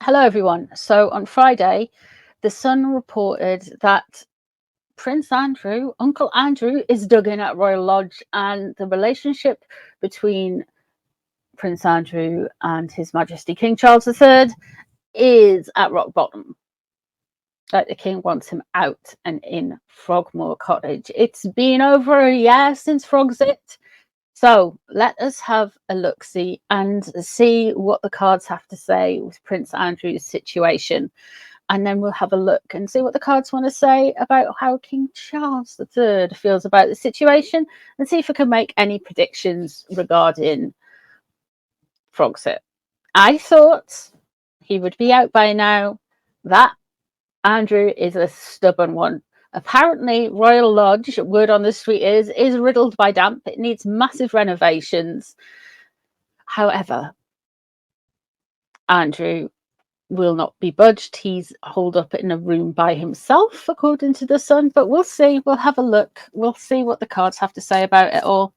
Hello everyone. So on Friday, the Sun reported that Prince Andrew, Uncle Andrew, is dug in at Royal Lodge, and the relationship between Prince Andrew and His Majesty King Charles III is at rock bottom. Like the King wants him out and in Frogmore Cottage. It's been over a year since Frogsit. So let us have a look-see and see what the cards have to say with Prince Andrew's situation. And then we'll have a look and see what the cards want to say about how King Charles III feels about the situation, and see if we can make any predictions regarding Frogsit. I thought he would be out by now. That Andrew is a stubborn one. Apparently, Royal Lodge, word on the street is riddled by damp. It needs massive renovations. However, Andrew will not be budged. He's holed up in a room by himself, according to the Sun. But we'll see. We'll have a look. We'll see what the cards have to say about it all.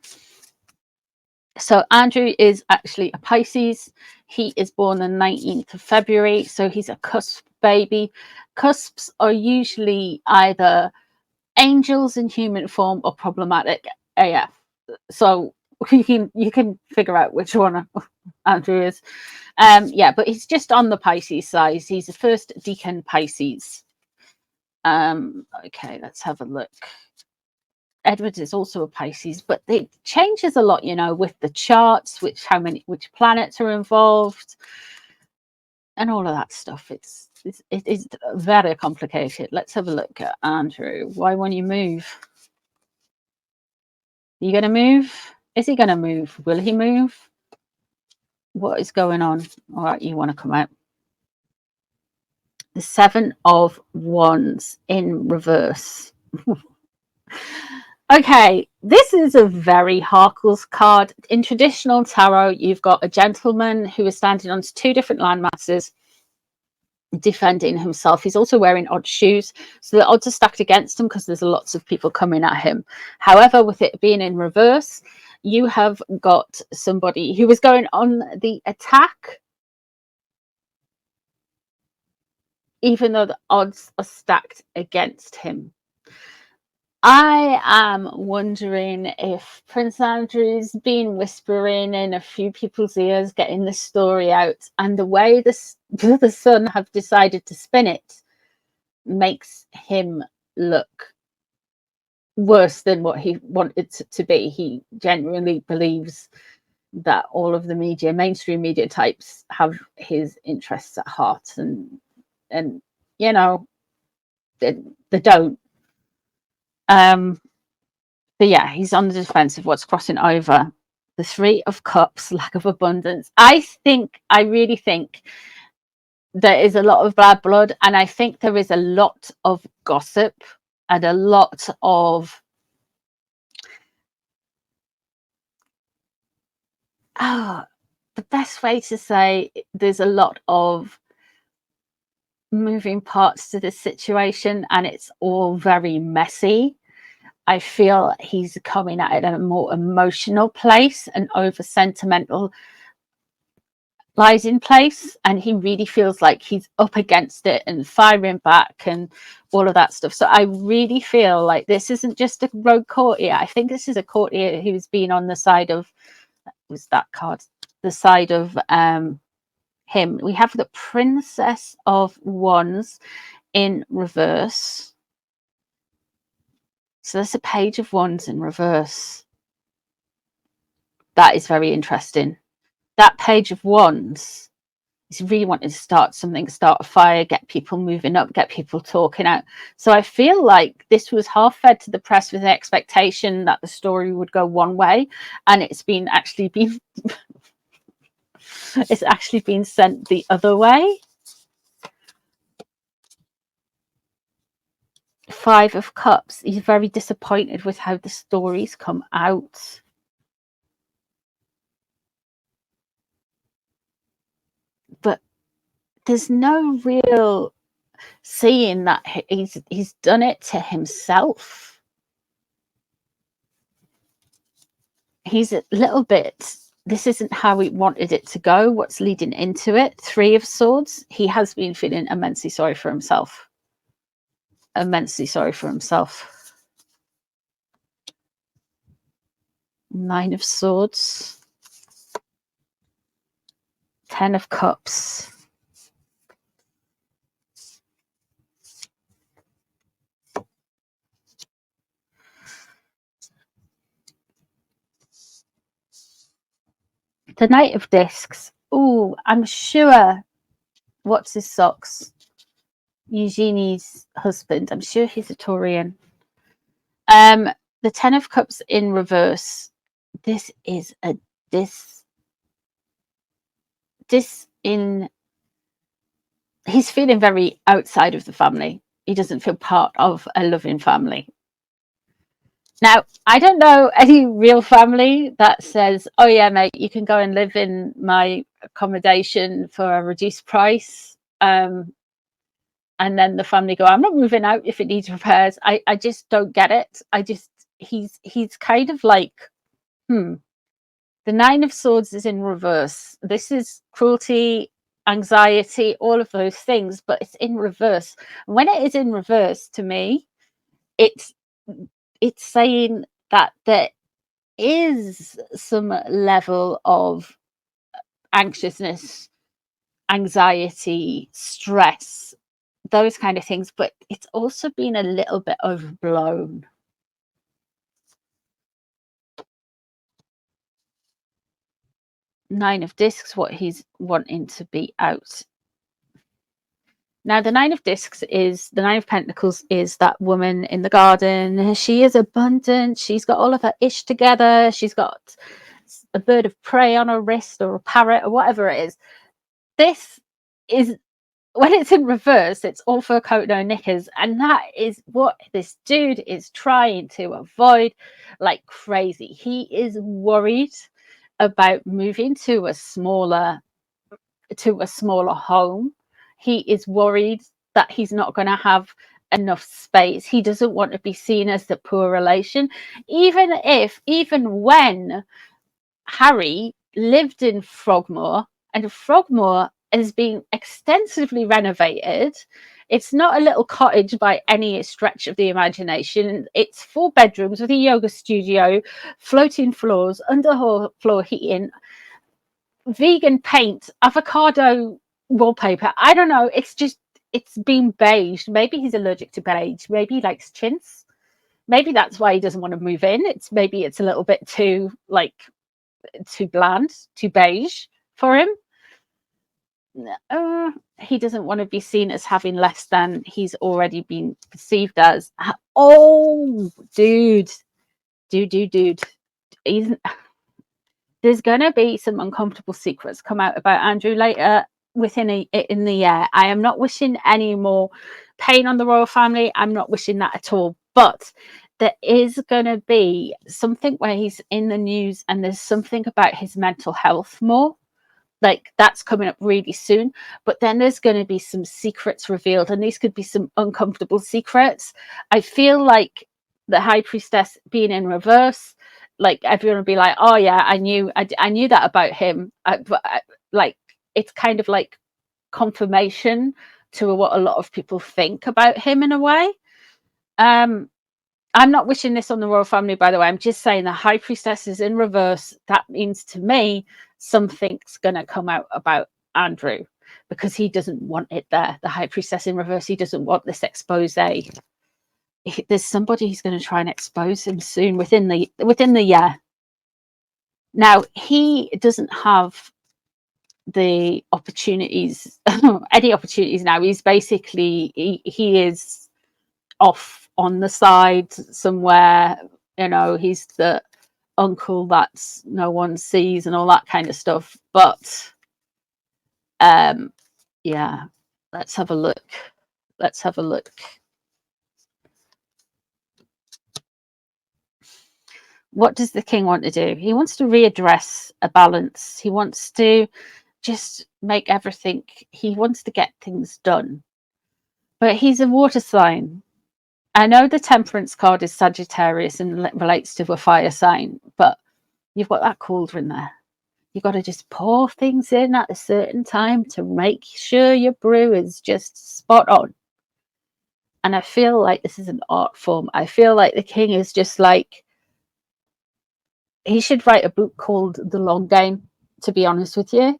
So Andrew is actually a Pisces. He is born on the 19th of February. So he's a cusp baby. Cusps are usually either angels in human form or problematic AF. So you can figure out which one Andrew is. Yeah, but he's just on the Pisces side. He's the first Deacon Pisces. Okay, let's have a look. Edward is also a Pisces, but it changes a lot, you know, with the charts, which planets are involved, and all of that stuff. It is very complicated. Let's have a look at Andrew. Why won't you move? Are you going to move? Is he going to move? Will he move? What is going on? All right, you want to come out. The Seven of Wands in reverse. Okay, this is a very Harkles card. In traditional tarot, you've got a gentleman who is standing on two different land masses, defending himself. He's also wearing odd shoes, so the odds are stacked against him because there's lots of people coming at him. However, with it being in reverse, you have got somebody who is going on the attack, even though the odds are stacked against him. I am wondering if Prince Andrew's been whispering in a few people's ears, getting the story out, and the way the Sun have decided to spin it makes him look worse than what he wanted to be. He genuinely believes that all of the media, mainstream media types, have his interests at heart, and you know, they don't. But yeah, he's on the defensive. What's crossing over? The Three of Cups, lack of abundance. I really think there is a lot of bad blood, and I think there is a lot of gossip and a lot of the best way to say, there's a lot of moving parts to this situation, and it's all very messy. I feel he's coming at it in a more emotional place, and over sentimental lies in place, and he really feels like he's up against it and firing back and all of that stuff. So I really feel like this isn't just a rogue courtier. I think this is a courtier who's been on the side of, was that card, the side of him. We have the Princess of Wands in reverse. So there's a Page of Wands in reverse. That is very interesting. That Page of Wands is really wanting to start something, start a fire, get people moving up, get people talking out. So I feel like this was half fed to the press with the expectation that the story would go one way, and it's actually been sent the other way. Five of Cups. He's very disappointed with how the stories come out. But there's no real seeing that he's done it to himself. He's a little bit this isn't how he wanted it to go. What's leading into it? 3 of Swords. He has been feeling immensely sorry for himself. Immensely sorry for himself. 9 of Swords. 10 of Cups. The Knight of Discs. Oh, I'm sure. What's his socks? Eugenie's husband. I'm sure he's a Taurian. The 10 of Cups in reverse. This is a he's feeling very outside of the family. He doesn't feel part of a loving family. Now, I don't know any real family that says, oh yeah, mate, you can go and live in my accommodation for a reduced price. And then the family go, I'm not moving out if it needs repairs. I just don't get it. He's kind of like, The 9 of Swords is in reverse. This is cruelty, anxiety, all of those things, but it's in reverse. When it is in reverse, to me, it's saying that there is some level of anxiousness, anxiety, stress, those kind of things, but it's also been a little bit overblown. Nine of Discs, what he's wanting to be out. Now, the 9 of Discs is, the 9 of Pentacles is that woman in the garden. She is abundant. She's got all of her ish together. She's got a bird of prey on her wrist or a parrot or whatever it is. This is, when it's in reverse, it's all fur coat, no knickers. And that is what this dude is trying to avoid like crazy. He is worried about moving to a smaller home. He is worried that he's not going to have enough space. He doesn't want to be seen as the poor relation, even when Harry lived in Frogmore, and Frogmore has been extensively renovated. It's not a little cottage by any stretch of the imagination. It's 4 bedrooms with a yoga studio, floating floors, underfloor heating, vegan paint, avocado wallpaper. I don't know. It's been beige. Maybe he's allergic to beige. Maybe he likes chintz. Maybe that's why he doesn't want to move in. Maybe it's a little bit too bland, too beige for him. He doesn't want to be seen as having less than he's already been perceived as. Oh, dude. There's going to be some uncomfortable secrets come out about Andrew later in the year. I am not wishing any more pain on the royal family. I'm not wishing that at all. But there is going to be something where he's in the news and there's something about his mental health more. Like that's coming up really soon. But then there's going to be some secrets revealed, and these could be some uncomfortable secrets. I feel like the High Priestess being in reverse, like everyone will be like, oh yeah, I knew that about him. Like it's kind of like confirmation to what a lot of people think about him in a way. I'm not wishing this on the royal family, by the way. I'm just saying the High Priestess is in reverse. That means to me something's going to come out about Andrew, because he doesn't want it there. The High Priestess in reverse, he doesn't want this expose. There's somebody who's going to try and expose him soon within the year. Now, he doesn't have the opportunities, any opportunities now. He's basically, he is off on the side somewhere. You know, he's the uncle that no one sees and all that kind of stuff. But yeah, let's have a look. What does the king want to do? He wants to readdress a balance. He wants to just make everything, he wants to get things done. But he's a water sign. I know the Temperance card is Sagittarius and relates to a fire sign, but you've got that cauldron there. You got to just pour things in at a certain time to make sure your brew is just spot on. And I feel like this is an art form. I feel like the king is just like, he should write a book called The Long Game, to be honest with you.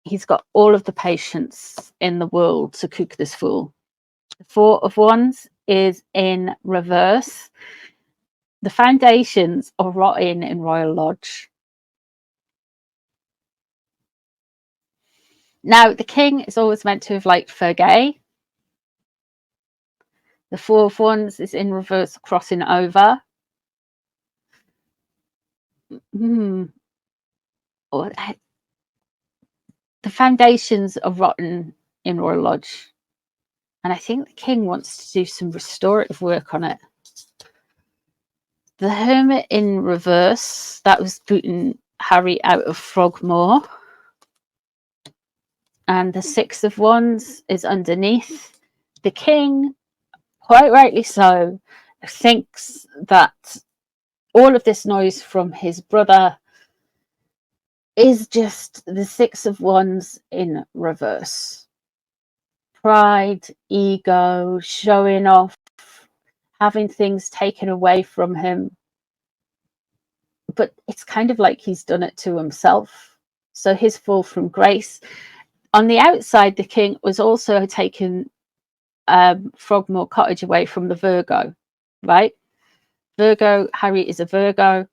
He's got all of the patience in the world to cook this fool. The Four of Wands is in reverse. The foundations are rotting in Royal Lodge. Now, the king is always meant to have liked Fergie. The Four of Wands is in reverse, crossing over. The foundations are rotten in Royal Lodge. And I think the king wants to do some restorative work on it. The Hermit in reverse, that was putting Harry out of Frogmore. And the Six of Wands is underneath. The king, quite rightly so, thinks that all of this noise from his brother is just the Six of Wands in reverse. Pride, ego, showing off, having things taken away from him. But it's kind of like he's done it to himself. So his fall from grace. On the outside, the king was also taking Frogmore Cottage away from the Virgo, right? Virgo, Harry is a Virgo.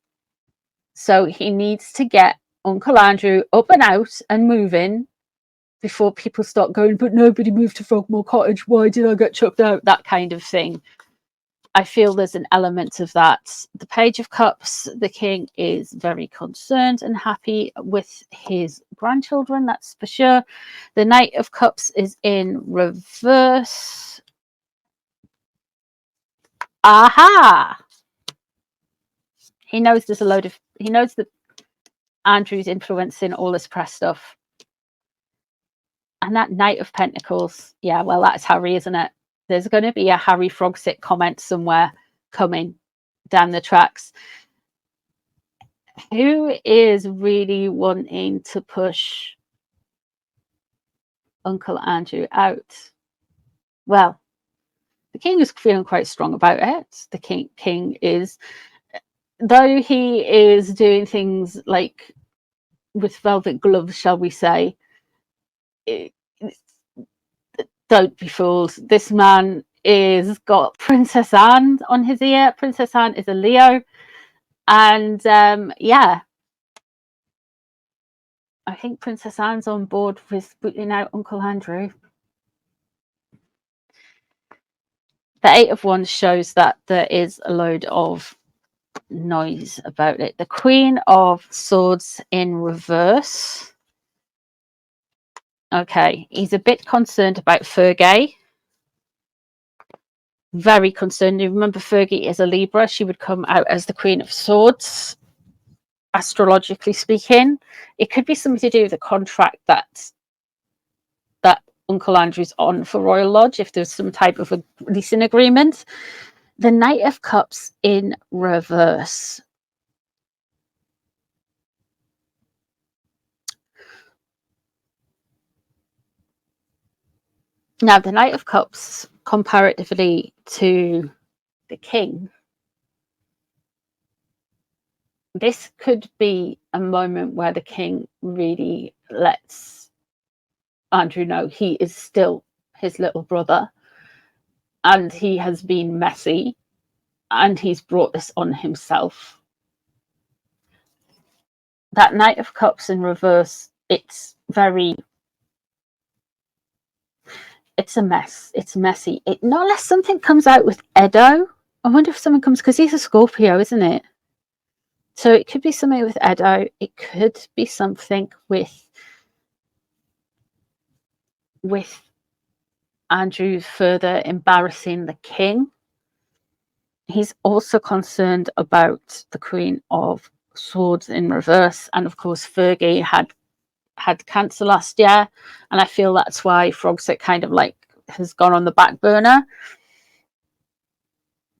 So he needs to get Uncle Andrew up and out and moving before people start going, but nobody moved to Frogmore Cottage. Why did I get chucked out? That kind of thing. I feel there's an element of that. The Page of Cups, the king is very concerned and happy with his grandchildren, that's for sure. The Knight of Cups is in reverse. Aha! He knows there's a load of, he knows that Andrew's influencing all this press stuff. And that Knight of Pentacles, yeah, well, that's Harry, isn't it? There's going to be a Harry Frogsick comment somewhere coming down the tracks. Who is really wanting to push Uncle Andrew out? Well, the king is feeling quite strong about it. The king is, though he is doing things like with velvet gloves, shall we say, don't be fooled. This man is got Princess Anne on his ear. Princess Anne is a Leo. And yeah, I think Princess Anne's on board with booting out Uncle Andrew. The Eight of Wands shows that there is a load of noise about it. The Queen of Swords in reverse. Okay, he's a bit concerned about Fergie. Very concerned. You remember Fergie is a Libra. She would come out as the Queen of Swords, astrologically speaking. It could be something to do with the contract that Uncle Andrew's on for Royal Lodge, if there's some type of a leasing agreement. The Knight of Cups in reverse. Now, the Knight of Cups, comparatively to the King, this could be a moment where the King really lets Andrew know he is still his little brother, and he has been messy, and he's brought this on himself. That Knight of Cups in reverse, it's a mess. It's messy. Not unless something comes out with Edo. I wonder if someone comes, because he's a Scorpio, isn't it? So it could be something with Edo. It could be something with Andrew further embarrassing the King. He's also concerned about the Queen of Swords in reverse, and of course Fergie had cancer last year, and I feel that's why Frogsick kind of like has gone on the back burner.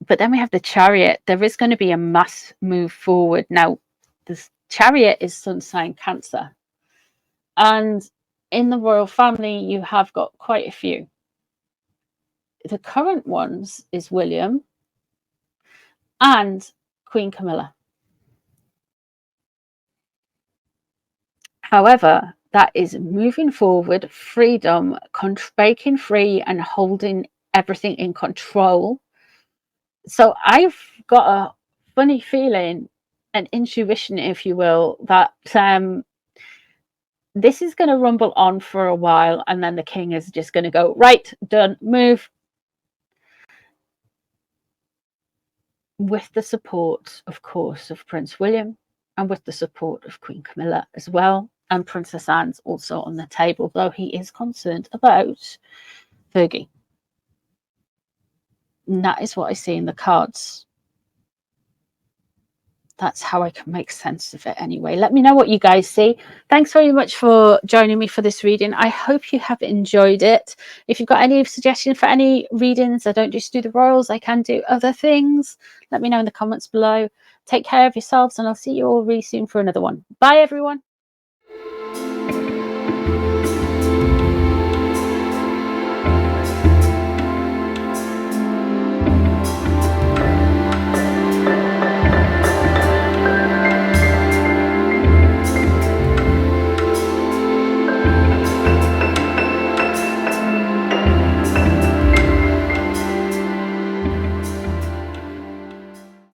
But then we have the Chariot. There is going to be a mass move forward. Now, Chariot is sun sign Cancer. And in the royal family, you have got quite a few. The current ones is William and Queen Camilla. However, that is moving forward, freedom, breaking free and holding everything in control. So I've got a funny feeling, an intuition, if you will, that this is going to rumble on for a while, and then the king is just going to go, right, done, move. With the support, of course, of Prince William, and with the support of Queen Camilla as well. And Princess Anne's also on the table, though he is concerned about Fergie. And that is what I see in the cards. That's how I can make sense of it anyway. Let me know what you guys see. Thanks very much for joining me for this reading. I hope you have enjoyed it. If you've got any suggestions for any readings, I don't just do the royals, I can do other things. Let me know in the comments below. Take care of yourselves, and I'll see you all really soon for another one. Bye, everyone.